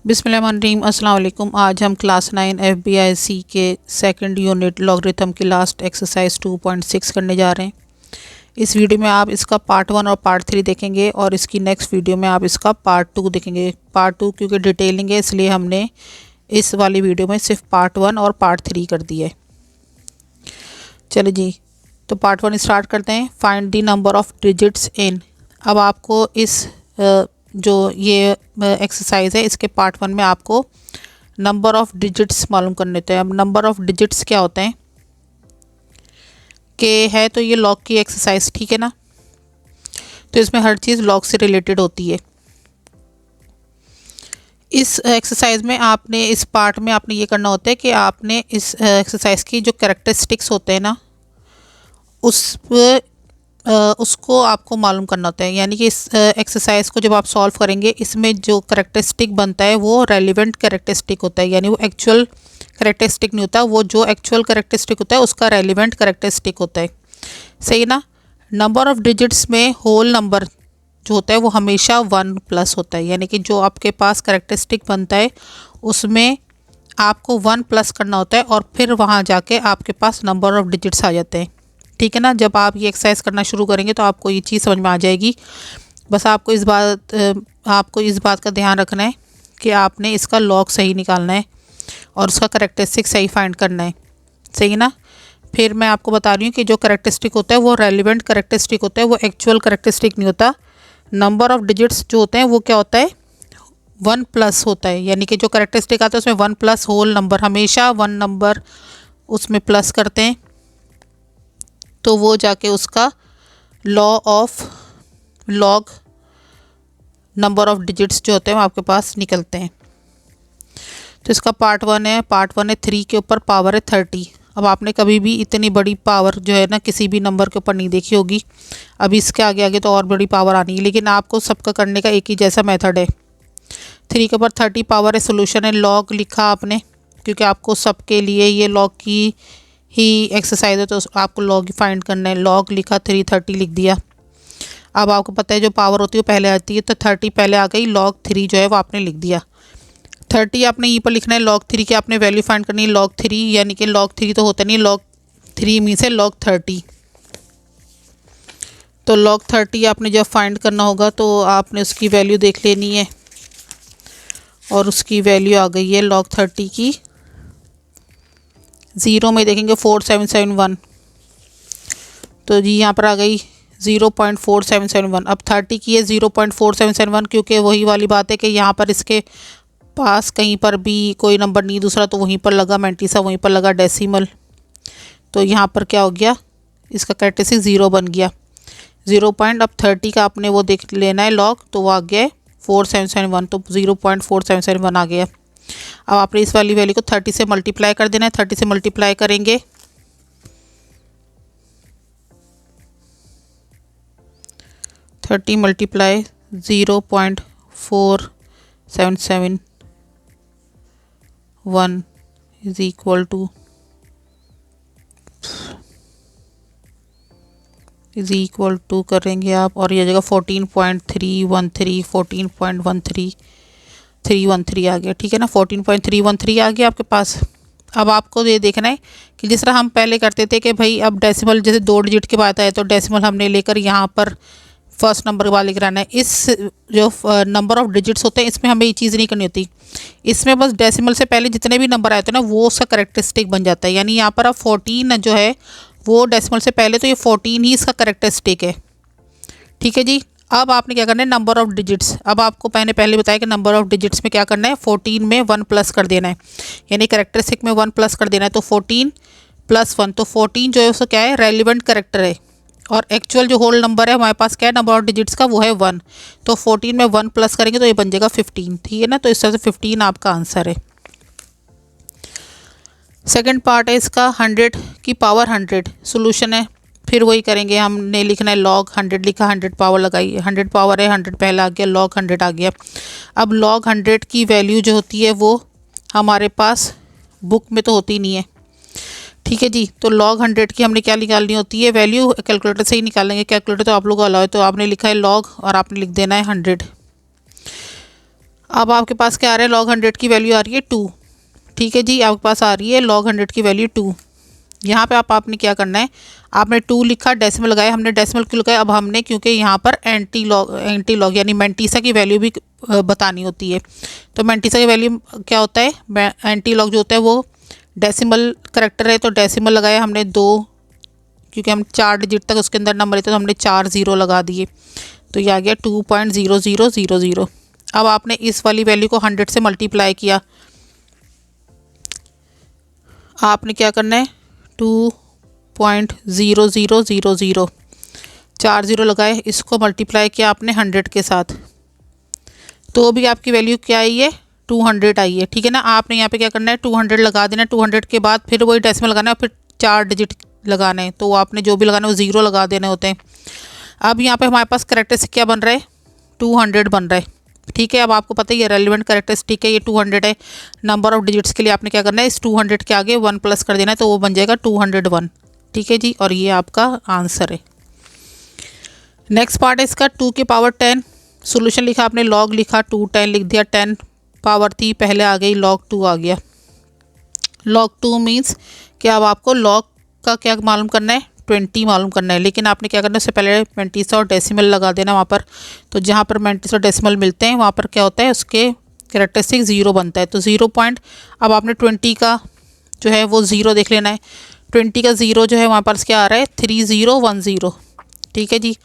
बिस्मिल्लाहिर्रहमानिर्रहीम अस्सलाम वालेकुम। आज हम क्लास 9 FBIC के सेकंड यूनिट लॉगरिथम की लास्ट एक्सरसाइज 2.6 करने जा रहे हैं। इस वीडियो में आप इसका पार्ट 1 और पार्ट 3 देखेंगे और इसकी नेक्स्ट वीडियो में आप इसका पार्ट 2 देखेंगे। पार्ट 2 क्योंकि डिटेलिंग है इसलिए हमने इस वाली वीडियो में सिर्फ पार्ट 1 और पार्ट 3 कर दिया है। चलिए जी, तो पार्ट 1 स्टार्ट करते हैं। Find the number of digits in. अब आपको इस जो ये एक्सरसाइज है इसके पार्ट 1 में आपको नंबर ऑफ़ डिजिट्स मालूम करने होते हैं। अब नंबर ऑफ़ डिजिट्स क्या होते हैं कि है तो ये लॉग की एक्सरसाइज, ठीक है ना। तो इसमें हर चीज़ लॉग से रिलेटेड होती है। इस एक्सरसाइज में आपने इस पार्ट में आपने ये करना होता है कि आपने इस एक्सरसाइज की जो कैरेक्टरिस्टिक्स होते हैं ना उसको आपको मालूम करना होता है। यानी कि इस एक्सरसाइज को जब आप सॉल्व करेंगे इसमें जो कैरेक्टरिस्टिक बनता है वो रेलिवेंट कैरेक्टरिस्टिक होता है। यानी वो एक्चुअल कैरेक्टरिस्टिक नहीं होता, वो जो एक्चुअल कैरेक्टरिस्टिक होता है उसका रेलिवेंट कैरेक्टरिस्टिक होता है। सही ना। नंबर ऑफ़ डिजिट्स में होल नंबर जो होता है वो हमेशा 1 प्लस होता है। यानी कि जो आपके पास कैरेक्टरिस्टिक बनता है उसमें आपको 1 प्लस करना होता है और फिर वहाँ जाके आपके पास नंबर ऑफ़ डिजिट्स आ जाते हैं, ठीक है ना। जब आप ये एक्सरसाइज करना शुरू करेंगे तो आपको ये चीज़ समझ में आ जाएगी। बस आपको इस बात का ध्यान रखना है कि आपने इसका लॉग सही निकालना है और उसका कैरेक्टरिस्टिक सही फाइंड करना है, सही ना। फिर मैं आपको बता रही हूँ कि जो कैरेक्टरिस्टिक होता है वो रेलिवेंट कैरेक्टरिस्टिक होता है, वो एक्चुअल कैरेक्टरिस्टिक नहीं होता। नंबर ऑफ़ डिजिट्स जो होते हैं वो क्या होता है 1 प्लस होता है। यानी कि जो कैरेक्टरिस्टिक आता है उसमें 1 प्लस होल नंबर, हमेशा 1 नंबर उसमें प्लस करते हैं तो वो जाके उसका लॉग नंबर ऑफ़ डिजिट्स जो होते हैं वो आपके पास निकलते हैं। तो इसका पार्ट 1 है। पार्ट 1 है 3 के ऊपर पावर है 30। अब आपने कभी भी इतनी बड़ी पावर जो है ना किसी भी नंबर के ऊपर नहीं देखी होगी। अब इसके आगे आगे तो और बड़ी पावर आनी है, लेकिन आपको सबका करने का एक ही जैसा मेथड है। 3 के ऊपर 30 पावर है, सोल्यूशन है। लॉग लिखा आपने क्योंकि आपको सबके लिए ये लॉग की ही एक्सरसाइज है तो आपको लॉग ही फाइंड करना है। लॉग लिखा 330 लिख दिया। अब आपको पता है जो पावर होती है वो पहले आती है, तो 30 पहले आ गई, लॉग 3 जो है वो आपने लिख दिया। 30 आपने ये पर लिखना है। लॉग 3 की आपने वैल्यू फाइंड करनी है। लॉग 3 यानी कि लॉग 3 तो होता नहीं, लॉग 3 मीन्स है लॉग 30। तो लॉग 30 आपने जब फाइंड करना होगा तो आपने उसकी वैल्यू देख लेनी है और उसकी वैल्यू आ गई है लॉग 30 की। ज़ीरो में देखेंगे 4771, तो जी यहाँ पर आ गई 0.4771। अब 30 की है 0.4771, क्योंकि वही वाली बात है कि यहाँ पर इसके पास कहीं पर भी कोई नंबर नहीं दूसरा, तो वहीं पर लगा मैंटीसा, वहीं पर लगा डेसिमल, तो यहाँ पर क्या हो गया इसका कैरेक्टरिस्टिक 0 बन गया। 0 पॉइंट अब 30 का आपने वो देख लेना है लॉग, तो वो आ गया 4771, तो 0.4771 आ गया। अब आपने इस वाली वैल्यू को 30 से मल्टीप्लाई कर देना है। 30 से मल्टीप्लाई करेंगे 30 मल्टीप्लाई 0.4771 इज इक्वल टू करेंगे आप और ये जगह 14.313 14.13 आ गया, ठीक है ना। 14.313 आ गया आपके पास। अब आपको ये देखना है कि जिस तरह हम पहले करते थे कि भाई अब डेसिमल जैसे 2 डिजिट के बाद आए तो डेसिमल हमने लेकर यहाँ पर फर्स्ट नंबर के बाद लेकर आना है। इस जो नंबर ऑफ़ डिजिट्स होते हैं इसमें हमें ये चीज़ नहीं करनी होती। इसमें बस डेसिमल से पहले जितने भी नंबर आए थे ना वो उसका कैरेक्टरिस्टिक बन जाता है। यानी यहाँ पर अब 14 जो है वो डेसिमल से पहले, तो ये 14 ही इसका कैरेक्टरिस्टिक है, ठीक है जी। अब आपने क्या करना है नंबर ऑफ़ डिजिट्स। अब आपको पहले बताया कि नंबर ऑफ़ डिजिट्स में क्या करना है 14 में 1 प्लस कर देना है, यानी कैरेक्टरिस्टिक में 1 प्लस कर देना है। तो 14 + 1, तो 14 जो है उसका क्या है रेलिवेंट कैरेक्टर है और एक्चुअल जो होल नंबर है हमारे पास क्या है नंबर ऑफ़ डिजिट्स का वो है 1। तो 14 में 1 प्लस करेंगे तो ये बन जाएगा 15, ठीक है ना। तो इस तरह से 15 आपका आंसर है। सेकंड पार्ट है इसका 100 की पावर 100, सोल्यूशन है। फिर वही करेंगे, हमने लिखना है लॉग 100 लिखा, 100 पावर लगाई, 100 पावर है 100 पहला आ गया, लॉग 100 आ गया। अब लॉग 100 की वैल्यू जो होती है वो हमारे पास बुक में तो होती नहीं है, ठीक है जी। तो लॉग 100 की हमने क्या निकालनी होती है वैल्यू, कैलकुलेटर से ही निकालेंगे। कैलकुलेटर तो आप लोग अलाउ है, तो आपने लिखा है लॉग और आपने लिख देना है 100। अब आपके पास क्या आ रहा है, log 100 की वैल्यू आ रही है 2। ठीक है जी, आपके पास आ रही है log 100 की वैल्यू 2। यहाँ पे आपने क्या करना है, आपने 2 लिखा, डेसिमल लगाया, हमने डेसिमल क्यों लगाया, अब हमने क्योंकि यहाँ पर एंटी लॉग यानी मैंटीसा की वैल्यू भी बतानी होती है। तो मैंटीसा की वैल्यू क्या होता है, एंटी लॉग जो होता है वो डेसिमल करेक्टर है, तो डेसिमल लगाया हमने 2, क्योंकि हम 4 डिजिट तक उसके अंदर नंबर लेते तो हमने 4 0 लगा दिए, तो ये आ गया 2.0000। अब आपने इस वाली वैल्यू को 100 से मल्टीप्लाई किया, आपने क्या करना है 2.0000, 4 0 लगाए, इसको मल्टीप्लाई किया आपने 100 के साथ, तो भी आपकी वैल्यू क्या आई है 200 आई है। ठीक है ना, आपने यहाँ पे क्या करना है 200 लगा देना, 200 के बाद फिर वही डेसिमल लगाना है, फिर 4 डिजिट लगाना है, तो आपने जो भी लगाना है वो 0 लगा देने होते हैं। अब यहाँ पे हमारे पास करेक्टरिस्टिक क्या बन रहा है, 200 बन रहा है। ठीक है, अब आपको पता है ये रेलिवेंट करेक्टरिस्टिक है, ये 200 है। नंबर ऑफ डिजिट्स के लिए आपने क्या करना है, इस 200 के आगे 1 प्लस कर देना है, तो वो बन जाएगा 201। ठीक है जी, और ये आपका आंसर है। नेक्स्ट पार्ट है इसका 2 की पावर 10। सोल्यूशन लिखा आपने, लॉग लिखा, 2 10 लिख दिया, 10 पावर थी पहले आ गई, log 2 आ गया। log 2 मीन्स कि अब आपको log का क्या मालूम करना है, 20 मालूम करना है, लेकिन आपने क्या करना है, उससे पहले मैंटीसा और डेसिमल लगा देना वहाँ पर। तो जहाँ पर मैंटीसा और डेसिमल मिलते हैं वहाँ पर क्या होता है, उसके कैरेक्टरिस्टिक 0 बनता है, तो 0 पॉइंट। अब आपने 20 का जो है वो 0 देख लेना है, 20 का 0 जो है वहाँ पर क्या आ रहा है 3010। ठीक है जी,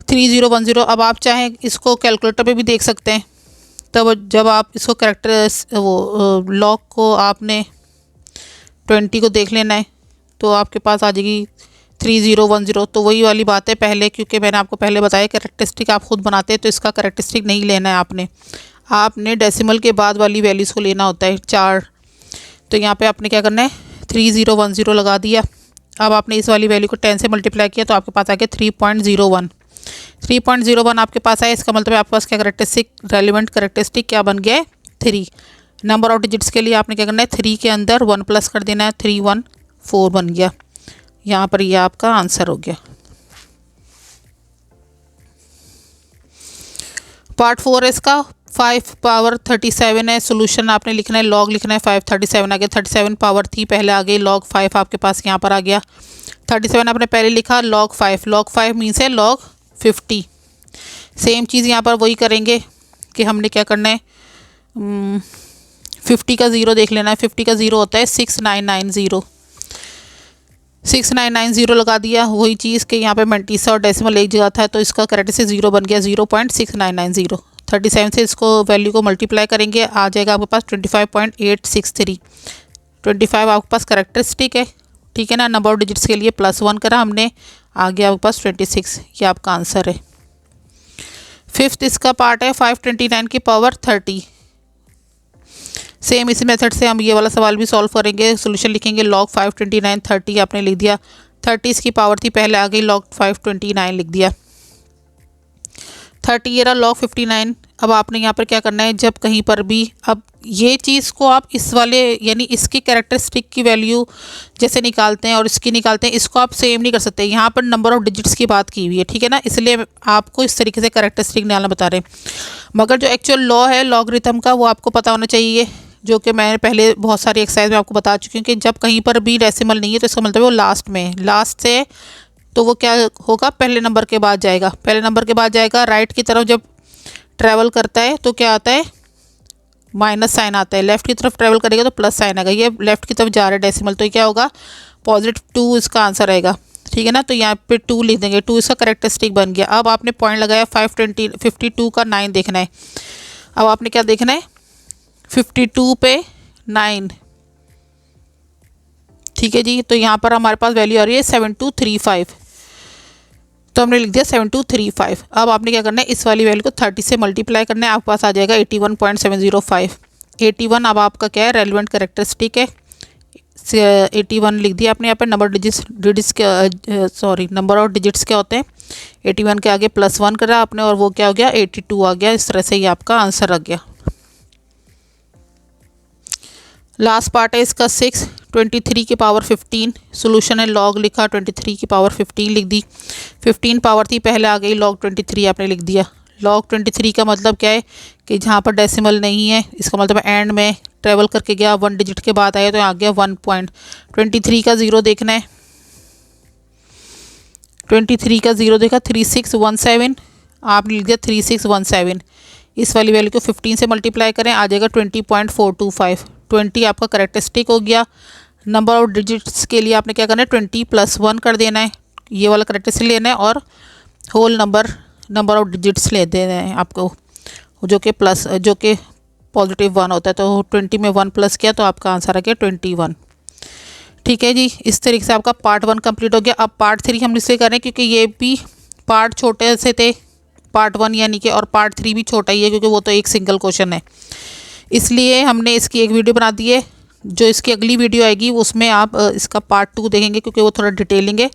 3010। अब आप चाहें इसको कैलकुलेटर पे भी देख सकते हैं, तब जब आप इसको कैरेक्टर वो लॉग को आपने 20 को देख लेना है, तो आपके पास आ जाएगी 3010। तो वही वाली बात है पहले, क्योंकि मैंने आपको पहले बताया कैरेक्टरिस्टिक आप खुद बनाते हैं, तो इसका कैरेक्टरिस्टिक नहीं लेना है आपने डेसिमल के बाद वाली वैल्यूज़ को लेना होता है 4। तो यहाँ पे आपने क्या करना है 3010 लगा दिया। अब आपने इस वाली वैल्यू को 10 से मल्टीप्लाई किया, तो आपके पास आ गया 3.01। 3.01 आपके पास आया, इसका मतलब है आपके पास क्या कैरेक्टरिस्टिक, रेलिवेंट कैरेक्टरिस्टिक क्या बन गया है 3। नंबर ऑफ डिजिट्स के लिए आपने क्या करना है 3 के अंदर 1 प्लस कर देना है, 314 बन गया। यहाँ पर ये आपका आंसर हो गया। पार्ट 4 है इसका, 5 पावर 37 है। सोल्यूशन आपने लिखना है, लॉग लिखना है, 537 आ गया, 37 पावर थी पहले आ गई, log 5 आपके पास यहाँ पर आ गया। 37 आपने पहले लिखा, log 5 मीन्स है log 50। सेम चीज़ यहाँ पर वही करेंगे कि हमने क्या करना है 50 का 0 देख लेना है। 50 का 0 होता है 6990, 6990 लगा दिया। वही चीज़ कि यहाँ पे मैंटीसा और डेसिमल एक जगह था, तो इसका कैरेक्टरिस्टिक 0 बन गया 0.6990। 37 से इसको वैल्यू को मल्टीप्लाई करेंगे, आ जाएगा आपके पास 25.863। 25 आपके पास कैरेक्टरिस्टिक है। ठीक है ना, नंबर ऑफ डिजिट्स के लिए +1 करा हमने, आ गया आपके पास 26। ये आपका आंसर है। 5th इसका पार्ट है 529 की पावर 30। सेम इसी मेथड से हम ये वाला सवाल भी सॉल्व करेंगे। सोल्यूशन लिखेंगे, log 529 30 आपने लिख दिया, 30 इसकी पावर थी पहले आ गई, log 529 लिख दिया। 30 ये रहा log 59। अब आपने यहाँ पर क्या करना है, जब कहीं पर भी, अब ये चीज़ को आप इस वाले यानी इसकी कैरेक्टरिस्टिक की वैल्यू जैसे निकालते हैं और इसकी निकालते हैं, इसको आप सेम नहीं कर सकते। यहाँ पर नंबर ऑफ डिजिट्स की बात की हुई है, ठीक है ना, इसलिए आपको इस तरीके से कैरेक्टरिस्टिक निकालना बता रहे हैं। मगर जो एक्चुअल लॉ है लॉगरिथम का, वो आपको पता होना चाहिए, जो कि मैं पहले बहुत सारी एक्सरसाइज में आपको बता चुकी हूँ कि जब कहीं पर भी डेसिमल नहीं है तो इसका मतलब वो लास्ट में, लास्ट से तो वो क्या होगा, पहले नंबर के बाद जाएगा, पहले नंबर के बाद जाएगा। राइट की तरफ जब ट्रैवल करता है तो क्या आता है, माइनस साइन आता है। लेफ़्ट की तरफ ट्रैवल करेगा तो प्लस साइन आएगा। ये लेफ़्ट की तरफ जा रहा है डेसिमल, तो क्या होगा +2 इसका आंसर आएगा। ठीक है ना, तो यहाँ पे 2 लिख देंगे, 2 इसका कैरेक्टरिस्टिक बन गया। अब आपने पॉइंट लगाया 52 का 9 देखना है। अब आपने क्या देखना है 52 पे 9। ठीक है जी, तो यहाँ पर हमारे पास वैल्यू आ रही है 7235, तो हमने लिख दिया 7235। अब आपने क्या करना है, इस वाली वैल्यू को 30 से मल्टीप्लाई करना है, आपके पास आ जाएगा 81.705। 81 अब आपका क्या है, रेलिवेंट कैरेक्टरिस्टिक है। 81 लिख दिया आपने यहाँ पे। नंबर ऑफ डिजिट्स क्या होते हैं, 81 के आगे +1 करा आपने और वो क्या हो गया 82 आ गया। इस तरह से ये आपका आंसर आ गया। लास्ट पार्ट है इसका 6, 23 की पावर 15। सोल्यूशन है, लॉग लिखा, 23 की पावर 15 लिख दी। 15 पावर थी पहले आ गई, log 23 आपने लिख दिया। log 23 का मतलब क्या है कि जहाँ पर डेसिमल नहीं है, इसका मतलब एंड में ट्रेवल करके गया, 1 डिजिट के बाद आया तो यहाँ आ गया 1.23 का ज़ीरो देखना है। 23 का ज़ीरो देखा 3617, आपने लिख दिया 3617। इस वाली वैल्यू को 15 से मल्टीप्लाई करें, आ जाएगा 20.425। 20 आपका करेक्टरिस्टिक हो गया। नंबर ऑफ डिजिट्स के लिए आपने क्या करना है, 20 + 1 कर देना है, ये वाला करेक्टरिस्टिक लेना है, और होल नंबर ऑफ डिजिट्स ले देना है आपको, जो कि पॉजिटिव 1 होता है। तो 20 में 1 प्लस किया तो आपका आंसर आ गया 21। ठीक है जी, इस तरीके से आपका पार्ट 1 कंप्लीट हो गया। अब पार्ट 3 हम इसलिए करें क्योंकि ये भी पार्ट छोटे से थे, पार्ट 1 यानी कि, और पार्ट 3 भी छोटा ही है क्योंकि वो तो एक सिंगल क्वेश्चन है, इसलिए हमने इसकी एक वीडियो बना दी है। जो इसकी अगली वीडियो आएगी उसमें आप इसका पार्ट 2 देखेंगे क्योंकि वो थोड़ा डिटेलिंग है।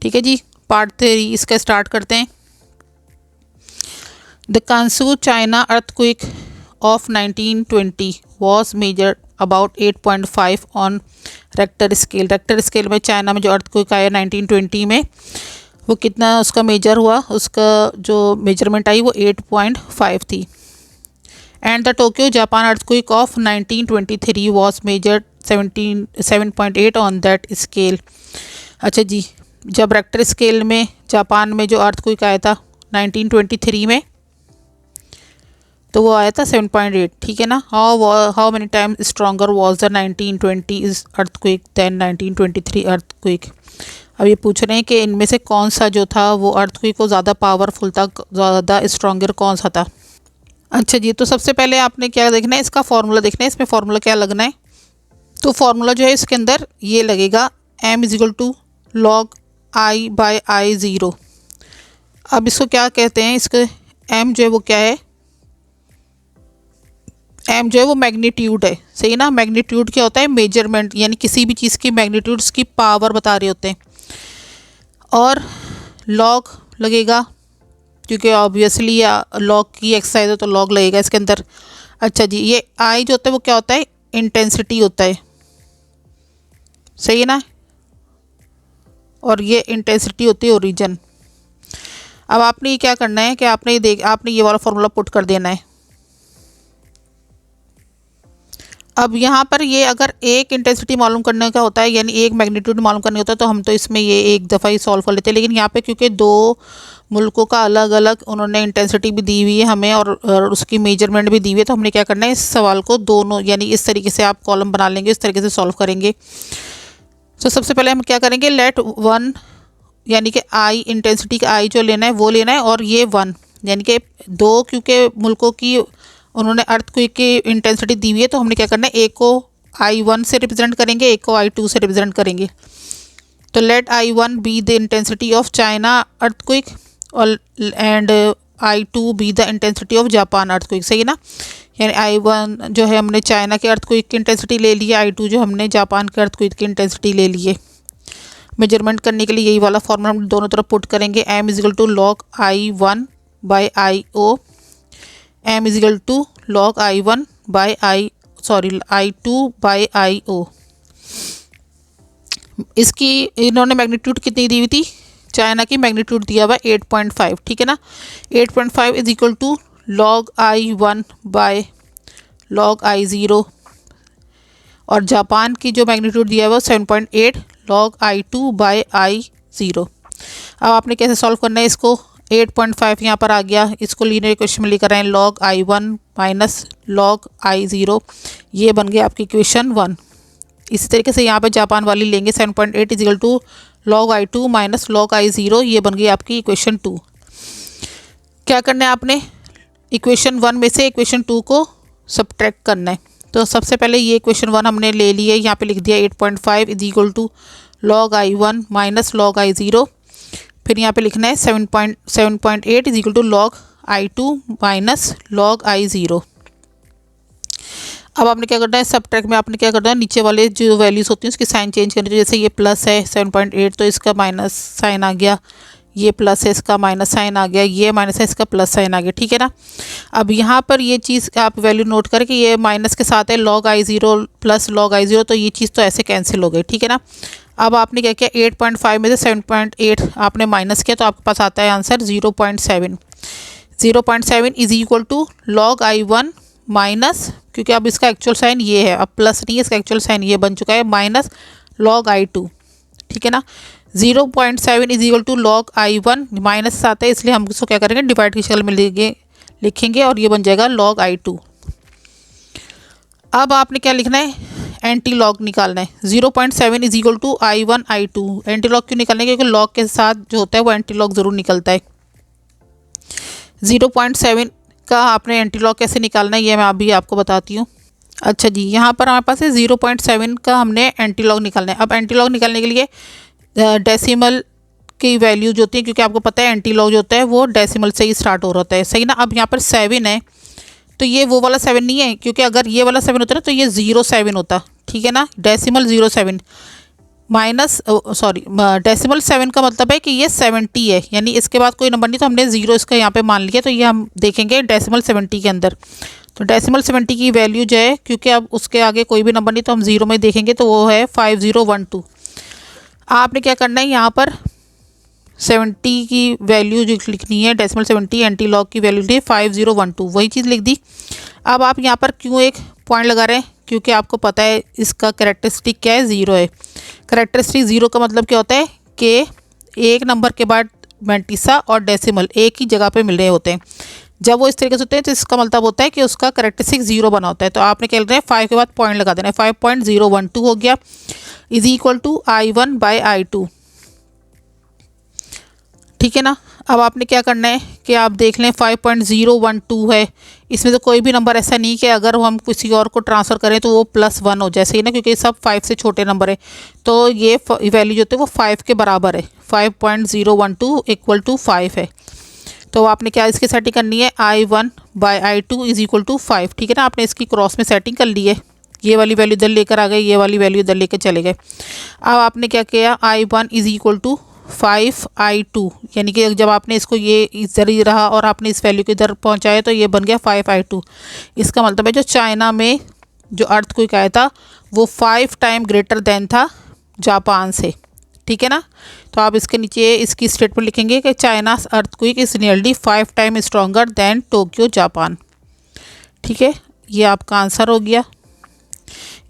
ठीक है जी, पार्ट 3 इसका स्टार्ट करते हैं। The Kansu China earthquake of 1920 was measured about 8.5 on Richter scale. Richter scale में चाइना में जो अर्थक्वेक आया 1920 में, वो कितना उसका मेजर हुआ, उसका जो मेजरमेंट आई वो 8.5 थी। And the Tokyo Japan earthquake of 1923 was measured 7.8 on that scale. अच्छा जी, जब रेक्टर स्केल में जापान में जो अर्थक्वेक आया था 1923 में, तो वो आया था 7.8। ठीक है ना। How many time stronger was the 1920 earthquake than 1923 earthquake. अब ये पूछ रहे हैं कि इनमें से कौन सा जो था वो अर्थक्वेक को ज़्यादा पावरफुल था, ज़्यादा स्ट्रॉन्गर कौन सा था। अच्छा जी, तो सबसे पहले आपने क्या देखना है, इसका फॉर्मूला देखना है। इसमें फॉर्मूला क्या लगना है, तो फॉर्मूला जो है इसके अंदर ये लगेगा m = log I/I0। अब इसको क्या कहते हैं, इसके m जो है वो क्या है, m जो है वो मैग्नीट्यूड है, सही ना। मैग्नीट्यूड क्या होता है, मेजरमेंट, यानी किसी भी चीज़ की मैग्नीट्यूड, उसकी पावर बता रहे होते हैं। और log लगेगा क्योंकि ऑब्वियसली लॉग की एक्सरसाइज है तो लॉग लगेगा इसके अंदर। अच्छा जी, ये आई जो होता है वो क्या होता है, इंटेंसिटी होता है, सही है ना। और ये इंटेंसिटी होती है ओरिजिन। अब आपने ये क्या करना है कि आपने ये वाला फॉर्मूला पुट कर देना है। अब यहाँ पर ये अगर एक इंटेंसिटी मालूम करने का होता है, यानी एक मैग्नीट्यूड मालूम करने होता है, तो हम तो इसमें ये एक दफ़ा ही सॉल्व कर लेते हैं। लेकिन यहाँ पे क्योंकि दो मुल्कों का अलग अलग उन्होंने इंटेंसिटी भी दी हुई है हमें, और उसकी मेजरमेंट भी दी हुई है, तो हमने क्या करना है, इस सवाल को दोनों, यानी इस तरीके से आप कॉलम बना लेंगे, इस तरीके से सॉल्व करेंगे। तो सबसे पहले हम क्या करेंगे, लेट 1 यानी कि आई, इंटेंसिटी का आई जो लेना है वो लेना है, और ये 1 यानी कि 2, क्योंकि मुल्कों की उन्होंने अर्थक्वेक की इंटेंसिटी दी हुई है, तो हमने क्या करना है, एक को I1 से रिप्रेजेंट करेंगे, एक को I2 से रिप्रेजेंट करेंगे। तो let I1 be the intensity of China earthquake और and I2 be the intensity of Japan earthquake, सही है ना। यानी I1 जो है हमने चाइना के अर्थक्वेक की इंटेंसिटी ले ली है, I2 जो हमने जापान के अर्थक्वेक की इंटेंसिटी ले ली है। मेजरमेंट करने के लिए यही वाला फॉर्मूला हम दोनों तरफ पुट करेंगे, m = log I1/I0, m = log I2/I0। इसकी इन्होंने मैग्नीट्यूड कितनी दी हुई थी, चाइना की मैग्नीट्यूड दिया हुआ 8.5, ठीक है ना। 8.5 = log I1/log I0, और जापान की जो मैग्नीट्यूड दिया हुआ 7.8 log I2/I0। अब आपने कैसे सॉल्व करना है इसको, 8.5 यहाँ पर आ गया, इसको लीनियर इक्वेशन में लिख रहे हैं log I1 - log I0, ये बन गया आपकी इक्वेशन 1। इसी तरीके से यहाँ पे जापान वाली लेंगे, 7.8 = log I2 - log I0, ये बन गई आपकी इक्वेशन 2। क्या करना है आपने, इक्वेशन 1 में से इक्वेशन 2 को सब्ट्रैक्ट करना है। तो सबसे पहले ये इक्वेशन 1 हमने ले ली है, यहाँ पे लिख दिया 8.5 = log I1 - log I0। फिर यहाँ पे लिखना है 7.8 = log I2 - log I0। अब आपने क्या करना है, सब्ट्रैक्ट में आपने क्या करना है, नीचे वाले जो वैल्यूज़ होती हैं उसकी साइन चेंज करनी है। जैसे ये प्लस है 7.8, तो इसका माइनस साइन आ गया, ये प्लस है इसका माइनस साइन आ गया, ये माइनस है इसका प्लस साइन आ गया, ठीक है ना। अब यहाँ पर ये चीज़ आप वैल्यू नोट करें कि ये माइनस के साथ है log I0 + log I0, तो ये चीज़ तो ऐसे कैंसिल हो गई, ठीक है ना। अब आपने क्या किया, 8.5 में से 7.8 आपने माइनस किया, तो आपके पास आता है answer 0.7। 0.7 is equal to log I1 minus, क्योंकि अब इसका एक्चुअल साइन ये है, अब प्लस नहीं है, इसका एक्चुअल साइन ये बन चुका है, माइनस log I2, ठीक है ना। 0.7 is equal to log I1 minus आता है, इसलिए हम इसको क्या करेंगे, डिवाइड की शक्ल में लिखेंगे और ये बन जाएगा log I2। अब आपने क्या लिखना है, एंटी लॉग निकालना है। 0.7 is equal to I1 I2। Anti log क्यों निकालना है, क्योंकि लॉग के साथ जो होता है वो एंटी लॉग ज़रूर निकलता है। 0.7 का आपने एंटी लॉग कैसे निकालना है ये मैं अभी आपको बताती हूँ। अच्छा जी, यहाँ पर हमारे पास है 0.7 का हमने एंटी लॉग निकालना है। अब एंटी लॉग निकालने के लिए डेसिमल की वैल्यू जो होती है, क्योंकि आपको पता है एंटी लॉग जो होता है वो डेसिमल से ही स्टार्ट हो रहा होता है, सही ना। अब यहाँ पर 7 है तो ये वो वाला 7 नहीं है, क्योंकि अगर ये वाला 7 होता ना तो ये 0.7 होता, ठीक है ना। डेसिमल 0.7 माइनस सॉरी डेसिमल 7 का मतलब है कि ये 70 है, यानी इसके बाद कोई नंबर नहीं, तो हमने 0 इसका यहाँ पे मान लिया, तो ये हम देखेंगे डेसिमल 70 के अंदर। तो डेसिमल 70 की वैल्यू जो है, क्योंकि अब उसके आगे कोई भी नंबर नहीं तो हम 0 में देखेंगे, तो वो है 5012। आपने क्या करना है, यहाँ पर 70 की वैल्यू जो लिखनी है, डेसिमल 70 एंटी लॉग की वैल्यू लिखी 5012, वही चीज़ लिख दी। अब आप यहाँ पर क्यों एक पॉइंट लगा रहे हैं, क्योंकि आपको पता है इसका कैरेक्टरिस्टिक क्या है, 0 है। कैरेक्टरिस्टिक 0 का मतलब क्या होता है कि एक नंबर के बाद मैंटिसा और डेसिमल एक ही जगह पे मिल रहे होते हैं। जब वो इस तरीके से होते हैं तो इसका मतलब होता है कि उसका कैरेक्टरिस्टिक 0 बना होता है। तो आपने क्या करना है, 5 के बाद पॉइंट लगा देना है, 5.012 हो गया, is equal to I1 by I2, ठीक है ना। अब आपने क्या करना है कि आप देख लें 5.012 है, इसमें तो कोई भी नंबर ऐसा नहीं कि अगर हम किसी और को ट्रांसफ़र करें तो वो +1 हो, जैसे ही ना, क्योंकि सब 5 से छोटे नंबर है, तो ये वैल्यू जो होती है वो 5 के बराबर है। 5.012 इक्वल टू 5 है। तो आपने क्या इसकी सेटिंग करनी है, I1 by I2 is equal to 5, ठीक है ना। आपने इसकी क्रॉस में सेटिंग कर ली है, ये वाली वैल्यू इधर लेकर आ गए, ये वाली वैल्यू इधर लेकर चले गए। अब आपने क्या किया, I1 is equal to 5I2, यानी कि जब आपने इसको ये इधर ही रहा और आपने इस वैल्यू को इधर पहुंचाया तो ये बन गया 5I2। इसका मतलब है जो चाइना में जो अर्थक्वेक आया था वो 5 टाइम ग्रेटर देन था जापान से, ठीक है ना। तो आप इसके नीचे इसकी स्टेटमेंट लिखेंगे कि China's earthquake is nearly 5 time stronger than Tokyo Japan, ठीक है। ये आपका आंसर हो गया।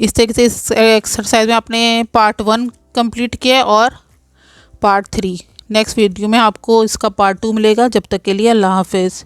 इस तरीके से इस एक्सरसाइज में आपने पार्ट 1 कंप्लीट किया और पार्ट 3। नेक्स्ट वीडियो में आपको इसका पार्ट 2 मिलेगा। जब तक के लिए अल्लाह हाफिज़।